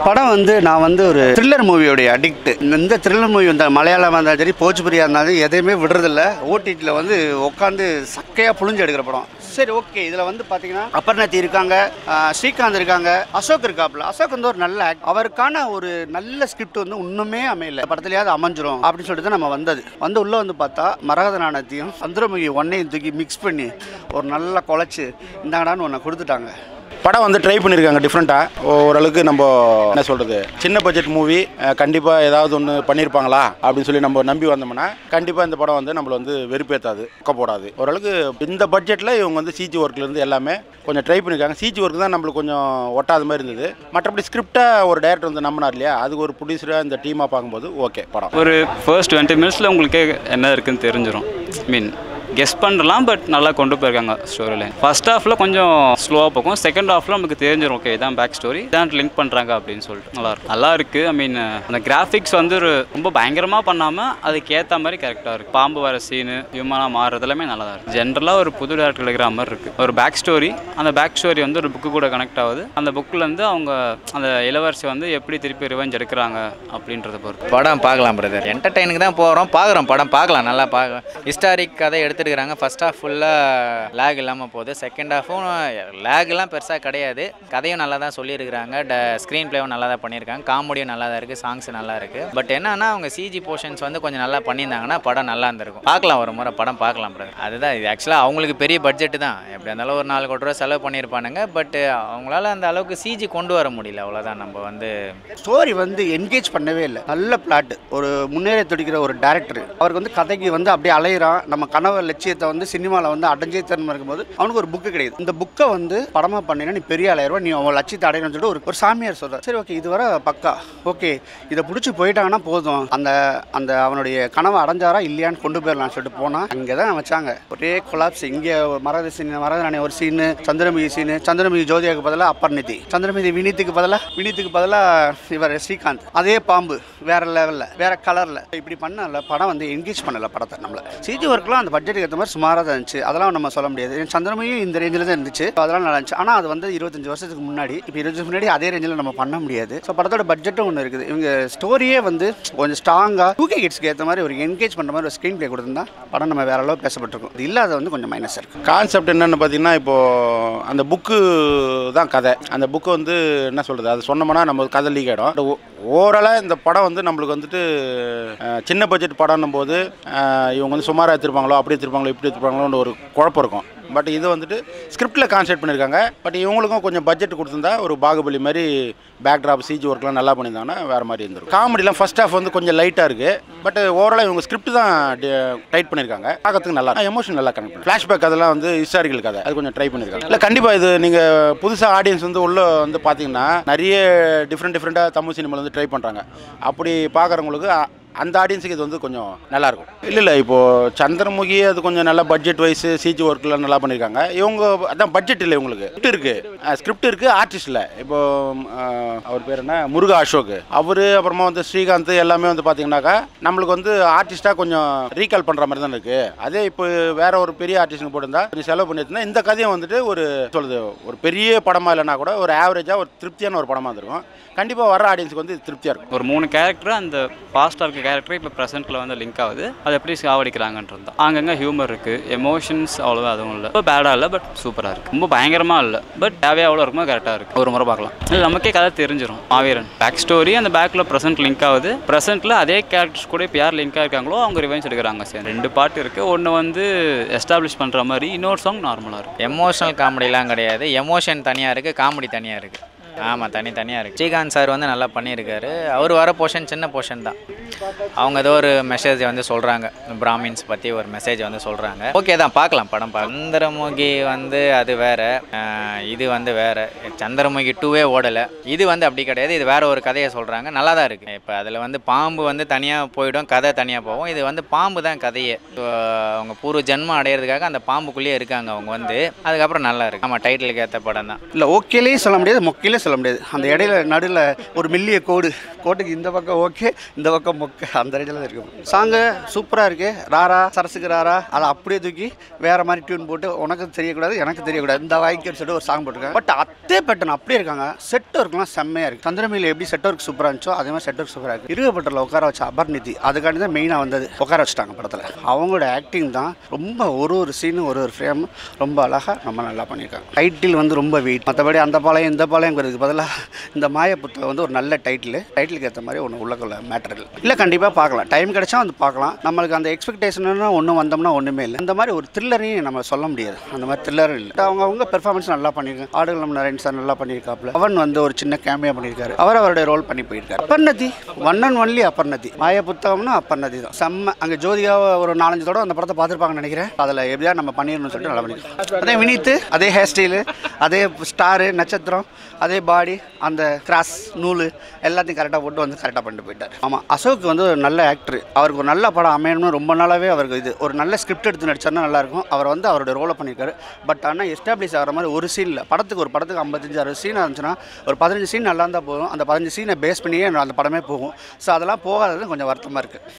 படம் வந்து நான் வந்து ஒரு த்ரில்லர் மூவியோடைய அடிக்ட். இந்த த்ரில்லர் மூவி வந்து மலையாளமாக இருந்தாலும் சரி போஜ்புரியாக இருந்தாலும் எதையுமே விடுறதில்ல. ஓடிடியில் வந்து உட்காந்து சக்கையாக புழிஞ்சு எடுக்கிற படம். சரி, ஓகே. இதில் வந்து பார்த்தீங்கன்னா அப்பர்ணத்தி இருக்காங்க, ஸ்ரீகாந்த் இருக்காங்க, அசோக் இருக்காப்புல. அசோக் வந்து ஒரு நல்ல அவருக்கான ஒரு நல்ல ஸ்கிரிப்ட் வந்து இன்னுமே அமையல. படத்துலையாவது அமைஞ்சிரும் அப்படின்னு சொல்லிட்டு தான் நம்ம வந்து உள்ளே வந்து பார்த்தா மரகத நாணயத்தையும் சந்திரமுகி ஒன்னையும் தூக்கி மிக்ஸ் பண்ணி ஒரு நல்லா குழச்சி இந்தாங்கடான்னு ஒன்று கொடுத்துட்டாங்க. படம் வந்து ட்ரை பண்ணியிருக்காங்க டிஃப்ரெண்ட்டாக. ஓரளவுக்கு நம்ம என்ன சொல்கிறது, சின்ன பட்ஜெட் மூவி கண்டிப்பாக ஏதாவது ஒன்று பண்ணியிருப்பாங்களா அப்படின்னு சொல்லி நம்ம நம்பி வந்தோம்னா கண்டிப்பாக இந்த படம் வந்து நம்மளை வந்து வெறுப்பேற்றாது, போடாது. ஓரளவுக்கு இந்த பட்ஜெட்டில் இவங்க வந்து சிஜி ஒர்க்லேருந்து எல்லாமே கொஞ்சம் ட்ரை பண்ணியிருக்காங்க. சிஜி ஒர்க் தான் நம்மளுக்கு கொஞ்சம் ஒட்டாத மாதிரி இருந்தது. மற்றபடி ஸ்கிரிப்டாக ஒரு டேரக்டர் வந்து நம்பினார் இல்லையா, அதுக்கு ஒரு ப்ரொடியூசராக இந்த டீமாக பார்க்கும்போது ஓகே படம். ஒரு ஃபர்ஸ்ட் 20 மினிட்ஸில் உங்களுக்கே என்ன இருக்குதுன்னு தெரிஞ்சிடும். கெஸ் பண்ணலாம், பட் நல்லா கொண்டு போயிருக்காங்க ஸ்டோரி லைன். ஃபர்ஸ்ட் ஹாஃபில் கொஞ்சம் ஸ்லோவாக போகும், செகண்ட் ஹாஃபில் நமக்கு தெரிஞ்சிடும் ஓகே இதான் பேக் ஸ்டோரி, இதான் லிங்க் பண்ணுறாங்க அப்படின்னு சொல்லிட்டு நல்லா இருக்குது. அந்த கிராஃபிக்ஸ் வந்து ரொம்ப பயங்கரமாக பண்ணாமல் அதுக்கேற்ற மாதிரி கரெக்டாக இருக்குது. பாம்பு வர சீனு, ஹியூமனாக மாறுறது எல்லாமே நல்லா தான் இருக்குது. ஜென்ரலாக ஒரு புது டேரக்டர் எழுதுகிற மாதிரி இருக்குது. ஒரு பேக் ஸ்டோரி, அந்த பேக் ஸ்டோரி வந்து ஒரு புக்கு கூட கனெக்ட் ஆகுது. அந்த புக்கிலேருந்து அவங்க அந்த இளவரசி வந்து எப்படி திருப்பி ரிவெஞ்ச் எடுக்கிறாங்க அப்படின்றத பொறுத்து படம் பார்க்கலாம் பிரதர். என்டர்டெயினுக்கு தான் பார்க்குறோம். படம் பார்க்கலாம், நல்லா பார்க்கலாம். ஹிஸ்டாரிக் கதை எடுத்துருக்காங்க. ஃபர்ஸ்ட் ஹாஃப் ஃபுல்லாக லேக் இல்லாமல் போகுது. செகண்ட் ஹாஃபும் லேக்லாம் பெருசாக கிடையாது. கதையும் நல்லா தான் சொல்லியிருக்கிறாங்க. ஸ்க்ரீன் பிளேவும் நல்லா தான் பண்ணியிருக்காங்க. காமெடியும் நல்லா தான் இருக்குது. சாங்ஸ் நல்லா இருக்குது. பட் என்னன்னா அவங்க சிஜி போர்ஷன்ஸ் வந்து கொஞ்சம் நல்லா பண்ணியிருந்தாங்கன்னா படம் நல்லா இருந்திருக்கும். பார்க்கலாம், ஒரு முறை படம் பார்க்கலாம் பிரதர். அதுதான் இது ஆக்சுவலாக அவங்களுக்கு பெரிய பட்ஜெட்டு தான். எப்படி இருந்தாலும் ஒரு 4 கோடி ரூபா செலவு பண்ணியிருப்பானுங்க. பட் அவங்களால அந்த அளவுக்கு சிஜி கொண்டு வர முடியல. அவ்வளோதான். நம்ம வந்து ஸ்டோரி வந்து என்கேஜ் பண்ணவே இல்லை. நல்ல பிளாட், ஒரு முன்னேறி துடிக்கிற ஒரு டேரக்டர். அவருக்கு வந்து கதைக்கு வந்து அப்படியே அலையிறான். நம்ம கனவு லட்சியத்தை வந்து சினிமாவில் வந்து அடைஞ்சே தரணும் இருக்கும்போது அவனுக்கு ஒரு புக்கு கிடையாது. இந்த புக்கை வந்து படமாக பண்ணினா நீ பெரிய ஆளாயிருவா, நீ அவன் லட்சியத்தை அடையணும்னு சொல்லிட்டு ஒரு சாமியார் சொல்கிறார். சரி, ஓகே, இது வர பக்கா ஓகே, இதை பிடிச்சி போயிட்டாங்கன்னா போதும், அந்த அவனுடைய கனவை அடைஞ்சாரா இல்லையான்னு கொண்டு போயிடலாம்னு சொல்லிட்டு போனால் அங்கே தான் வச்சாங்க ஒரே கொலாப்ஸ். இங்கே மரகத ஒரு சீனு, சந்திரமுகி சீனு, சந்திரமுகி ஜோதியாவுக்கு பதிலாக அப்பர்ணதி, சந்திரமுகி வினீத்துக்கு பதிலாக இவர் ஸ்ரீகாந்த். அதே பாம்பு வேற லெவலில் வேற கலரில் இப்படி பண்ணல. படம் வந்து என்கேஜ் பண்ணல படத்தை. நம்மள சிஜி ஒர்க்லாம் அந்த பட்ஜெட்டுக்கு ஏற்ற மாதிரி சுமாராக தான் இருந்துச்சு. அதெல்லாம் நம்ம சொல்ல முடியாது. சந்திரமுகியும் இந்த ரேஞ்சில் தான் இருந்துச்சு. அதெல்லாம் நல்லா இருந்துச்சு. ஆனால் அது வந்து 25 வருஷத்துக்கு முன்னாடி. இப்போ 20 வருஷத்துக்கு முன்னாடி அதே ரேஞ்சில் நம்ம பண்ண முடியாது. ஸோ படத்தோட பட்ஜெட்டும் ஒன்று இருக்குது. இவங்க ஸ்டோரியே வந்து கொஞ்சம் ஸ்ட்ராங்காக 2K கிட்ஸ்க்கு ஏற்ற மாதிரி ஒரு என்கேஜ் பண்ணுற மாதிரி ஒரு ஸ்க்ரீன் பிளே கொடுத்துருந்தா படம் நம்ம வேற அளவு பேசப்பட்டிருக்கும். இது இல்லாத வந்து கொஞ்சம் மைனஸ் இருக்குது. கான்செப்ட் என்னென்னு பார்த்தீங்கன்னா, இப்போது அந்த புக்கு தான் கதை. அந்த புக்கு வந்து என்ன சொல்கிறது, அது சொன்னோம்னா நம்ம கதை லீக் ஆகிடும். ஓவராலாக இந்த படம் வந்து நம்மளுக்கு வந்துட்டு சின்ன பட்ஜெட் படம்னும் போது இவங்க வந்து சுமாராக எடுத்துருப்பாங்களோ, அப்படி எடுத்துருப்பாங்களோ, இப்படி எடுத்துருப்பாங்களோன்னு ஒரு குழப்பம் இருக்கும். பட் இது வந்துட்டு ஸ்கிரிப்டில் கான்செப்ட் பண்ணியிருக்காங்க. பட் இவங்களுக்கும் கொஞ்சம் பட்ஜெட் கொடுத்துருந்தா ஒரு பாகுபலி மாதிரி பேக்ட்ராப் சிஜி ஒர்க்லாம் நல்லா பண்ணியிருந்தாங்கன்னா வேறு மாதிரி இருந்திருக்கும். காமெடிலாம் ஃபர்ஸ்ட் ஹாஃப் வந்து கொஞ்சம் லைட்டாக இருக்குது. பட் ஓவராலாக இவங்க ஸ்கிரிப்ட் தான் டைட் பண்ணியிருக்காங்க. பார்க்கறதுக்கு நல்லா எமோஷன் நல்லா கனெக்ட் பண்ணி ஃப்ளாஷ்பேக் அதெல்லாம் வந்து ஹிஸ்டாரிக்கல் கதை அது கொஞ்சம் ட்ரை பண்ணியிருக்காங்க. இல்லை கண்டிப்பாக இது நீங்கள் புதுசாக ஆடியன்ஸ் வந்து உள்ளே வந்து பார்த்தீங்கன்னா நிறைய டிஃப்ரெண்ட்டாக தமிழ் சினிமாவில் வந்து ட்ரை பண்ணுறாங்க. அப்படி பார்க்குறவங்களுக்கு அந்த ஆடியன்ஸுக்கு இது வந்து கொஞ்சம் நல்லாயிருக்கும். இல்லை இப்போது சந்திரமுகி அது கொஞ்சம் நல்லா பட்ஜெட் வைஸ் சிஜி ஒர்க்கில் நல்லா பண்ணியிருக்காங்க. இவங்க அதான் பட்ஜெட் இல்லை, இவங்களுக்கு ஸ்கிரிப்ட் இருக்குது, ஆர்டிஸ்ட் இல்லை. இப்போது அவர் பேர் என்ன, முருகா அசோக், அவர் அப்புறமா வந்து ஸ்ரீகாந்த் எல்லாமே வந்து பார்த்தீங்கன்னாக்கா நம்மளுக்கு வந்து ஆர்டிஸ்ட்டாக கொஞ்சம் ரீகால் பண்ணுற மாதிரி தான் இருக்குது. அதே இப்போ வேற ஒரு பெரிய ஆர்டிஸ்ட்டுக்கு போட்டிருந்தா கொஞ்சம் செலவு பண்ணியிருந்தா இந்த கதையும் வந்துட்டு ஒரு பெரிய படமாக இல்லைனா கூட ஒரு ஆவரேஜாக ஒரு திருப்தியான ஒரு படமாக இருந்திருக்கும். கண்டிப்பாக வர ஆடியன்ஸுக்கு வந்து திருப்தியாக இருக்கும். ஒரு 3 கேரக்டர் அந்த பாஸ்டாக இருக்க கேரக்டர் இப்போ ப்ரெசென்ட்டில் வந்து லிங்க் ஆகுது. அது எப்படி சாவடிக்கிறாங்கன்றது தான். அங்கங்கே ஹியூமர் இருக்குது, எமோஷன்ஸ் அவ்வளோதான் அதுவும் இல்லை. ரொம்ப பேடாக இல்லை, பட் சூப்பராக இருக்குது. ரொம்ப பயங்கரமாக இல்லை, பட் தேவையாக எவ்வளோ இருக்குமோ கரெக்டாக இருக்குது. ஒரு முறை பார்க்கலாம். இல்லை நமக்கே கதை தெரிஞ்சிடும். மாவீரன் பேக் ஸ்டோரி அந்த பேக்கில் ப்ரெசென்ட் லிங்க் ஆகுது. ப்ரெசென்ட்டில் அதே கேரக்டர்ஸ் கூட இப்போ யார் லிங்காக இருக்காங்களோ அவங்க ரிவெஞ்ச் எடுக்கிறாங்க. சரி, 2 பார்ட் இருக்குது. ஒன்று வந்து எஸ்டாப்ளிஷ் பண்ணுற மாதிரி, இன்னொரு சாங் நார்மலாக இருக்குது. எமோஷனல் காமெடிலாம் கிடையாது. எமோஷன் தனியாக இருக்குது, காமெடி தனியாக இருக்குது. ஆமாம், தனியாக இருக்குது. ஸ்ரீகாந்த் சார் வந்து நல்லா பண்ணியிருக்காரு. அவர் வர போர்ஷன் சின்ன போர்ஷன் தான். அவங்க ஏதோ ஒரு மெசேஜ் வந்து சொல்கிறாங்க, பிராமின்ஸ் பற்றி ஒரு மெசேஜ் வந்து சொல்கிறாங்க. ஓகே தான், பார்க்கலாம் படம். சந்திரமுகி வந்து அது வேறு, இது வந்து வேறு. சந்திரமுகி 2 ஓடலை. இது வந்து அப்படி கிடையாது. இது வேறு ஒரு கதையை சொல்கிறாங்க. நல்லா தான் இருக்குது. இப்போ அதில் வந்து பாம்பு வந்து தனியாக போயிடும், கதை தனியாக போகும். இது வந்து பாம்பு தான் கதையே. அவங்க பூர்வ ஜென்மம் அடையிறதுக்காக அந்த பாம்புக்குள்ளேயே இருக்காங்க அவங்க வந்து. அதுக்கப்புறம் நல்லா இருக்குது. ஆமாம், டைட்டிலுக்கு ஏற்ற படம் தான். இல்லை ஓகேலேயே சொல்ல முடியாது, மொக்கையிலே சொல்ல முடியாது. அந்த இடையில நடுவில் ஒரு மெல்லிய கோட்டுக்கு இந்த பக்கம் ஓகே, இந்த பக்கம் மொக்க அந்த ரேஞ்சில் தான் இருக்கும். சாங்கு சூப்பராக இருக்குது. ராரா சரசுக்கு ராரா அதை அப்படியே தூக்கி வேறு மாதிரி டியூன் போட்டு உனக்கு தெரியக்கூடாது எனக்கு தெரியக்கூடாது இந்த வாய்க்குன்னு சொல்லிட்டு ஒரு சாங் போட்டிருக்காங்க. பட் அதே பேட்டர்ன் அப்படியே இருக்காங்க. செட் ஒர்க்லாம் செம்மையாக இருக்குது. சந்திரமில் எப்படி செட் ஒர்க் சூப்பராக இருந்துச்சோ அதே மாதிரி செட் ஒர்க் சூப்பராக இருக்குது. இருகப்பட்டில் உட்கார வச்ச அபர்நிதி அதுக்காண்டி தான் மெயினாக வந்தது. உட்கார வச்சுட்டாங்க படத்தில். அவங்களோட ஆக்டிங் தான் ரொம்ப ஒரு சீனு ஒரு ஃப்ரேம் ரொம்ப அழகாக ரொம்ப நல்லா பண்ணியிருக்காங்க. டைட்டில் வந்து ரொம்ப வெயிட். மற்றபடி அந்த பாளையம் இந்த பாளையங்கிறதுக்கு பதிலாக இந்த மாய புத்தகம் வந்து ஒரு நல்ல டைட்டிலுக்கு ஏற்ற மாதிரி ஒன்று உள்ளக்குள்ள மேட்டர் இல்லை. கண்டிப்பாக பார்க்கலாம். டைம் கிடைச்சா வந்து பார்க்கலாம். நம்மளுக்கு அந்த எக்ஸ்பெக்டேஷன் ஒன்றும் வந்தோம்னா ஒன்றுமே இல்லை. இந்த மாதிரி ஒரு த்ரில்லரையும் நம்ம சொல்ல முடியாது. அந்த மாதிரி த்ரில்லரும் இல்லை. அவங்க பெர்ஃபார்மன்ஸ் நல்லா பண்ணியிருக்காங்க. ஆடுகளம் நாராயண் சார் நல்லா பண்ணியிருக்காப்புல. அவன் வந்து ஒரு சின்ன கேமியா பண்ணியிருக்காரு. அவருடைய ரோல் பண்ணி போயிருக்காரு. அப்பர்நதி ஒன் அண்ட் ஒன்லி அப்பர்நதி. மாய புத்தகம்னா அப்பர்நதி தான் செம்ம. அங்கே ஜோதிகா ஒரு 4-5 தடவை அந்த படத்தை பார்த்துருப்பாங்கன்னு நினைக்கிறேன். அதில் எப்படியா நம்ம பண்ணிடணும்னு சொல்லிட்டு நல்லா பண்ணியிருக்கோம். அதே வினித்து அதே ஹேர் ஸ்டைலு அதே ஸ்டாரு நட்சத்திரம் அதே பாடி அந்த கிராஸ் நூல் எல்லாத்தையும் கரெக்டாக போட்டு வந்து கரெக்டாக பண்ணிட்டு போயிட்டார். ஆமாம், அசோக் வந்து ஒரு நல்ல ஆக்டர். அவருக்கு ஒரு நல்ல படம் அமையணும்னு ரொம்ப நாளாகவே அவருக்கு இது ஒரு நல்ல ஸ்கிரிப்ட் எடுத்து நடிச்சாருன்னா நல்லாயிருக்கும். அவர் வந்து அவருடைய ரோலை பண்ணியிருக்காரு. பட் ஆனால் எஸ்டாப்ளிஷ் ஆகிற மாதிரி ஒரு சீனில் படத்துக்கு 55-60 சீன் இருந்துச்சுன்னா ஒரு 15 சீன் நல்லா இருந்தால் போதும். அந்த 15 சீனை பேஸ் பண்ணியே அந்த படமே போகும். ஸோ அதெல்லாம் போகாதது கொஞ்சம் வருத்தமாக இருக்குது.